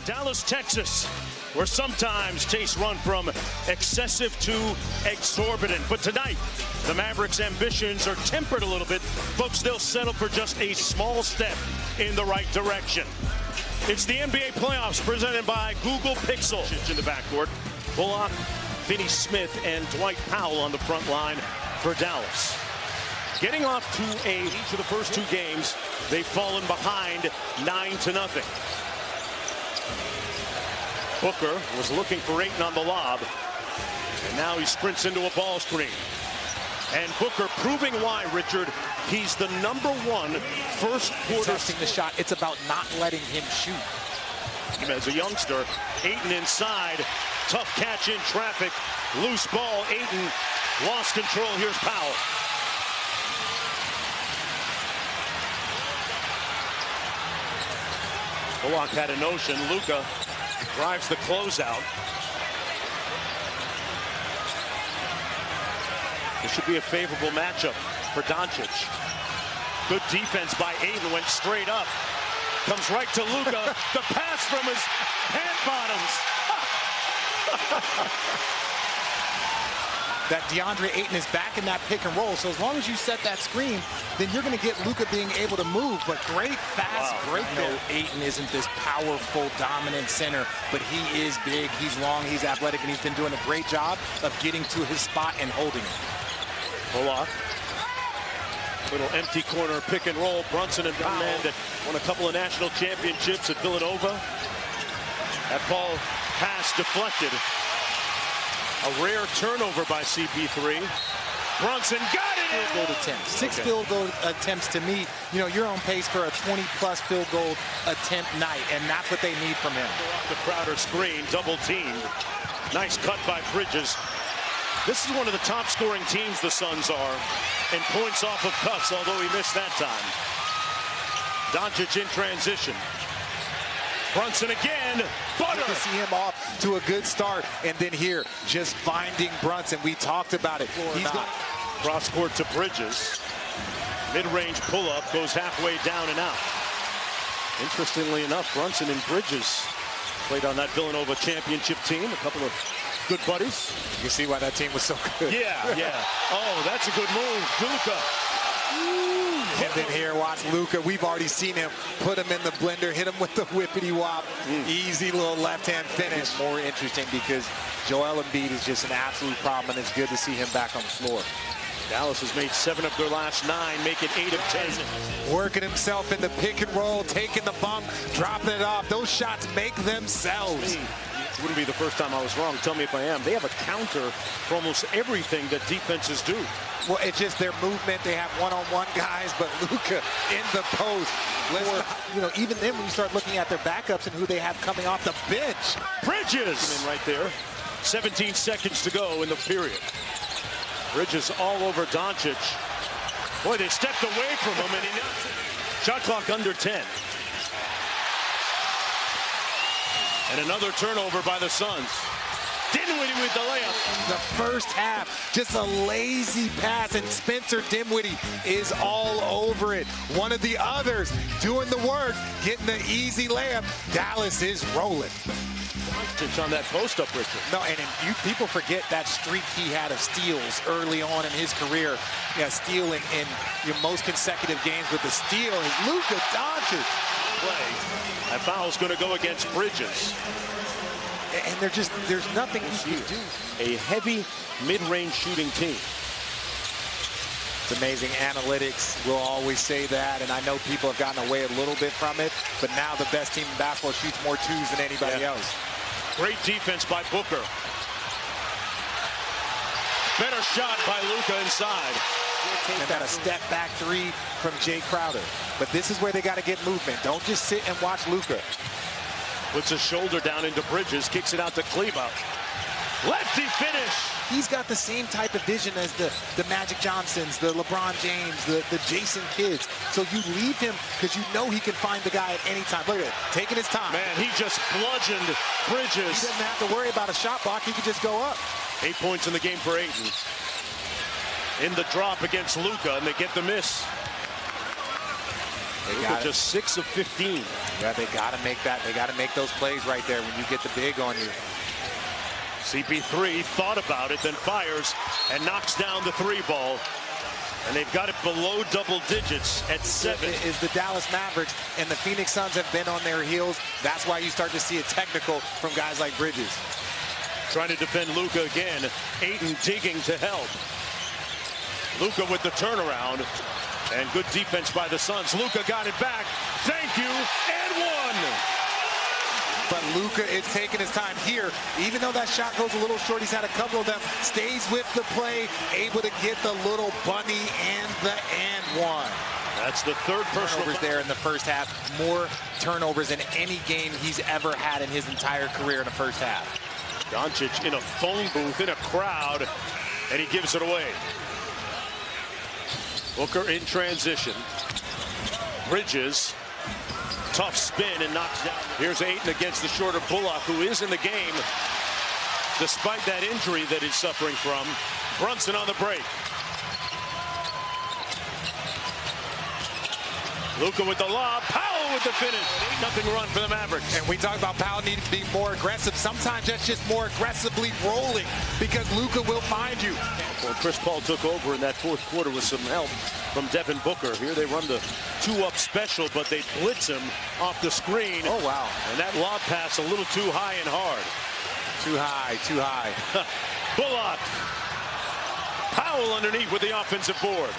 Dallas, Texas, where sometimes tastes run from excessive to exorbitant. But tonight, the Mavericks' ambitions are tempered a little bit. Folks, they'll settle for just a small step in the right direction. It's the NBA playoffs presented by Google Pixel. In the backcourt, Bullock, Finney Smith, and Dwight Powell on the front line for Dallas. Getting off to each of the first two games, they've fallen behind 9-0. Booker was looking for Ayton on the lob, and now he sprints into a ball screen. And Booker proving why, Richard, he's the #1 first quarter. Testing the shot. It's about not letting him shoot. As a youngster, Ayton inside, tough catch in traffic, loose ball. Ayton lost control. Here's Powell. Bullock had a notion. Luka drives the closeout. This should be a favorable matchup for Doncic. Good defense by Ayton, went straight up. Comes right to Luka. The pass from his hand bottoms. That DeAndre Ayton is back in that pick and roll. So as long as you set that screen, then you're going to get Luka being able to move. But great fast break there. No, Ayton isn't this powerful, dominant center, but he is big, he's long, he's athletic, and he's been doing a great job of getting to his spot and holding it. Bullock. Little empty corner pick and roll. Brunson and Powell that won a couple of national championships at Villanova. That ball pass deflected. A rare turnover by CP3. Brunson got it in. Field goal attempts. 6 field goal attempts to me. You know, you're on pace for a 20-plus field goal attempt night, and that's what they need from him. Off the Crowder screen, double teamed. Nice cut by Bridges. This is one of the top scoring teams, the Suns are, and points off of cuts, although he missed that time. Doncic in transition. Brunson again. Butter. You can see him off to a good start, and then here, just finding Brunson. We talked about it. He's got cross court to Bridges. Mid-range pull-up goes halfway down and out. Interestingly enough, Brunson and Bridges played on that Villanova championship team. A couple of good buddies. You can see why that team was so good. Yeah. Oh, that's a good move. Luka. And then here, watch Luka. We've already seen him put him in the blender, hit him with the whippity-wop. Easy little left-hand finish. It's more interesting because Joel Embiid is just an absolute problem, and it's good to see him back on the floor. Dallas has made 7 of their last 9, making 8 of 10. Working himself in the pick and roll, taking the bump, dropping it off. Those shots make themselves. It wouldn't be the first time I was wrong. Tell me if I am. They have a counter for almost everything that defenses do. Well, it's just their movement. They have one-on-one guys, but Luka in the post. Even then, when you start looking at their backups and who they have coming off the bench. Bridges in right there. 17 seconds to go in the period. Bridges all over Doncic. Boy, they stepped away from him, and shot clock under 10. And another turnover by the Suns. Dinwiddie with the layup. The first half, just a lazy pass, and Spencer Dinwiddie is all over it. One of the others doing the work, getting the easy layup. Dallas is rolling. On that post-up, Richard. No, and people forget that streak he had of steals early on in his career. Yeah, stealing in your most consecutive games with the steal is Luka Doncic. Play. That foul's going to go against Bridges. And there's nothing you can do. A heavy mid-range shooting team. It's amazing analytics. We'll always say that, and I know people have gotten away a little bit from it, but now the best team in basketball shoots more twos than anybody else. Great defense by Booker. Better shot by Luka inside. And got a step back 3 from Jay Crowder. But this is where they got to get movement. Don't just sit and watch Luka. Puts a shoulder down into Bridges, kicks it out to Kleba. Lefty finish. He's got the same type of vision as the Magic Johnsons, the LeBron James, the Jason Kidds. So you leave him because you know he can find the guy at any time. Look at it, taking his time. Man, he just bludgeoned Bridges. He doesn't have to worry about a shot block. He can just go up. 8 points in the game for Ayton. In the drop against Luka, and they get the miss. Luka just 6 of 15. Yeah, they got to make that. They got to make those plays right there when you get the big on you. CP3 thought about it, then fires and knocks down the 3 ball. And they've got it below double digits at 7. Is the Dallas Mavericks, and the Phoenix Suns have been on their heels. That's why you start to see a technical from guys like Bridges. Trying to defend Luka again. Ayton digging to help. Luka with the turnaround. And good defense by the Suns. Luka got it back. Thank you, and one. But Luka is taking his time here. Even though that shot goes a little short, he's had a couple of them. Stays with the play, able to get the little bunny and the and one. That's the third personal turnovers there in the first half. More turnovers than any game he's ever had in his entire career in the first half. Doncic in a phone booth, in a crowd, and he gives it away. Booker in transition. Bridges. Tough spin and knocks down. Here's Ayton against the shorter Bullock, who is in the game despite that injury that he's suffering from. Brunson on the break. Luka with the lob. Powell with the finish. 8-0 run for the Mavericks. And we talk about Powell needing to be more aggressive. Sometimes that's just more aggressively rolling because Luka will find you. Well, Chris Paul took over in that fourth quarter with some help from Devin Booker. Here they run the 2-up special, but they blitz him off the screen. Oh, wow. And that lob pass a little too high and hard. Too high, too high. Bullock. Powell underneath with the offensive board.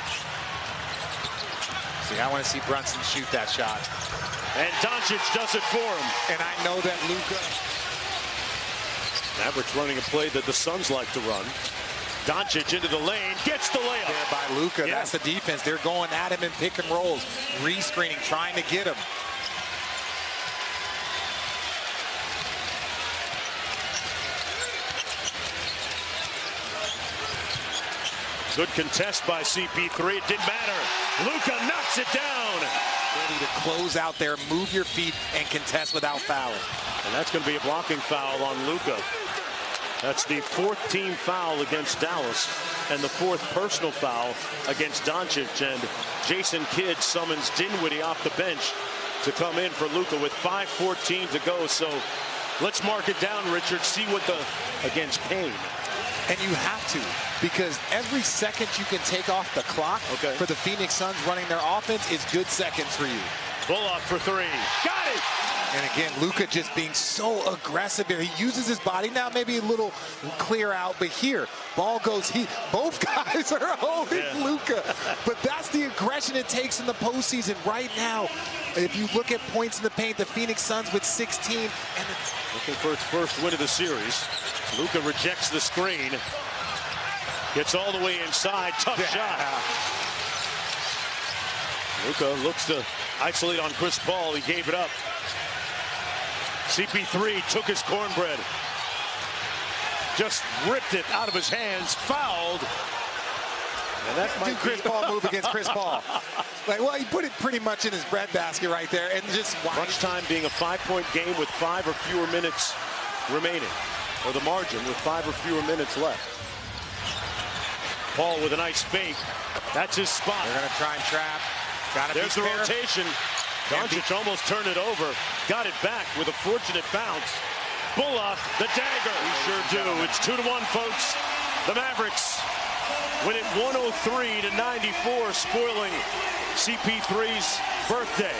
See, I want to see Brunson shoot that shot. And Doncic does it for him. And I know that Luka. Mavericks running a play that the Suns like to run. Doncic into the lane, gets the layup. There by Luka, yeah. That's the defense. They're going at him in pick and rolls, re-screening, trying to get him. Good contest by CP3. It didn't matter. Luka knocks it down. Ready to close out there, move your feet, and contest without fouling. And that's going to be a blocking foul on Luka. That's the 4th team foul against Dallas and the 4th personal foul against Doncic. And Jason Kidd summons Dinwiddie off the bench to come in for Luka with 5:14 to go. So let's mark it down, Richard. See what against Payne. And you have to, because every second you can take off the clock for the Phoenix Suns running their offense is good seconds for you. Bullock for 3. Got it! And again, Luka just being so aggressive here. He uses his body now, maybe a little clear out, but here, ball goes, both guys are holding Luka. But that's the aggression it takes in the postseason right now. If you look at points in the paint, the Phoenix Suns with 16. And looking for its first win of the series. Luka rejects the screen. Gets all the way inside. Tough shot. Luka looks to isolate on Chris Paul. He gave it up. CP3 took his cornbread. Just ripped it out of his hands. Fouled. And that might Chris Paul move against Chris Paul. Well, he put it pretty much in his breadbasket right there. And just crunch time being a 5-point game with 5 or fewer minutes remaining. Or the margin with 5 or fewer minutes left. Paul with a nice fake. That's his spot. They're going to try and trap. There's the rotation. Doncic almost turned it over. Got it back with a fortunate bounce. Bullock, the dagger. We sure do. It's 2-1, folks. The Mavericks win it 103-94, spoiling CP3's birthday.